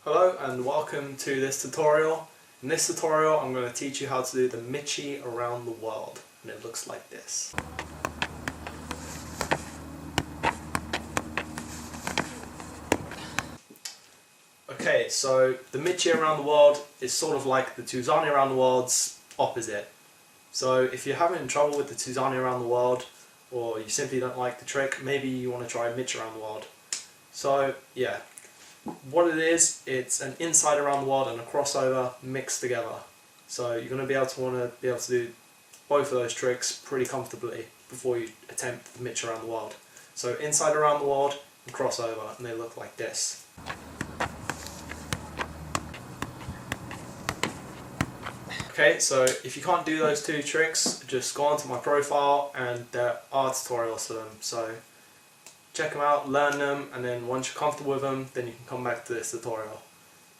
Hello and welcome to this tutorial. In this tutorial I'm going to teach you how to do the Mitchy around the world, and it looks like this. Okay, so the Mitchy around the world is sort of like the Tuzani around the world's opposite. So if you're having trouble with the Tuzani around the world, or you simply don't like the trick, maybe you want to try Mitch around the world. So yeah. What it is, it's an inside around the world and a crossover mixed together. So you're going to be able to do both of those tricks pretty comfortably before you attempt the Mitch around the world. So inside around the world and crossover, and they look like this. Okay, so if you can't do those two tricks, just go onto my profile and there are tutorials for them. So check them out, learn them, and then once you're comfortable with them, then you can come back to this tutorial.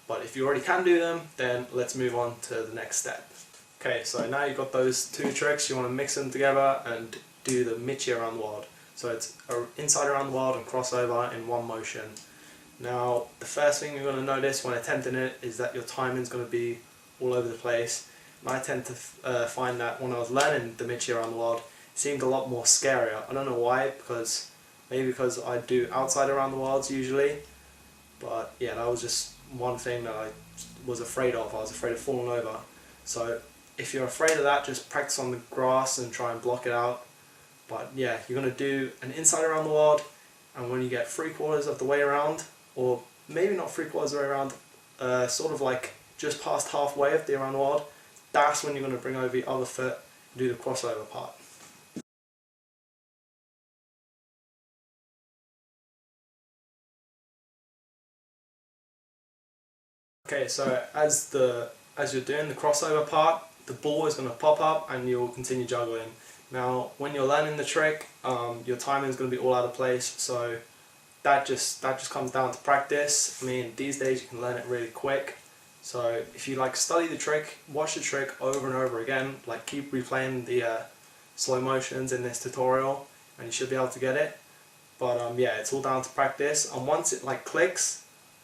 But if you already can do them, then let's move on to the next step. Okay, so now you've got those two tricks, you want to mix them together and do the Mitchy around the world. So it's inside around the world and crossover in one motion. Now, the first thing you're going to notice when attempting it is that your timing is going to be all over the place. And I tend to find that when I was learning the Mitchy around the world, it seemed a lot more scarier. I don't know why, maybe because I do outside around the worlds usually, but yeah, that was just one thing that I was afraid of. I was afraid of falling over. So if you're afraid of that, just practice on the grass and try and block it out. But yeah, you're going to do an inside around the world, and when you get 3/4 of the way around, or maybe not 3/4 of the way around, sort of like just past halfway of the around the world, that's when you're going to bring over your other foot and do the crossover part. Okay, so as you're doing the crossover part, the ball is going to pop up and you'll continue juggling. Now, when you're learning the trick, your timing is going to be all out of place, so that just comes down to practice. I mean, these days you can learn it really quick. So if you study the trick, watch the trick over and over again, keep replaying the slow motions in this tutorial, and you should be able to get it. But yeah, it's all down to practice, and once it split,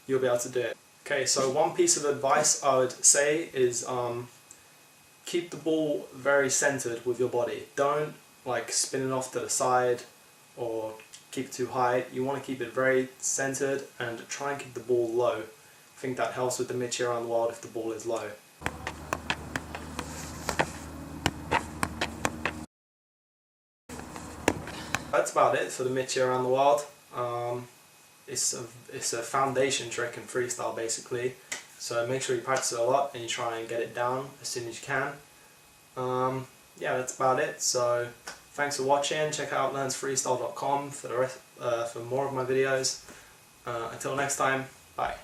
you'll be able to do it. Okay, so one piece of advice I would say is keep the ball very centered with your body. Don't spin it off to the side or keep it too high. You want to keep it very centered and try and keep the ball low. I think that helps with the Mitchy around the world if the ball is low. That's about it for the Mitchy around the world. It's a foundation trick in freestyle basically, so make sure you practice it a lot and you try and get it down as soon as you can. Yeah, that's about it. So thanks for watching. Check out learnsfreestyle.com for more of my videos. Until next time, bye.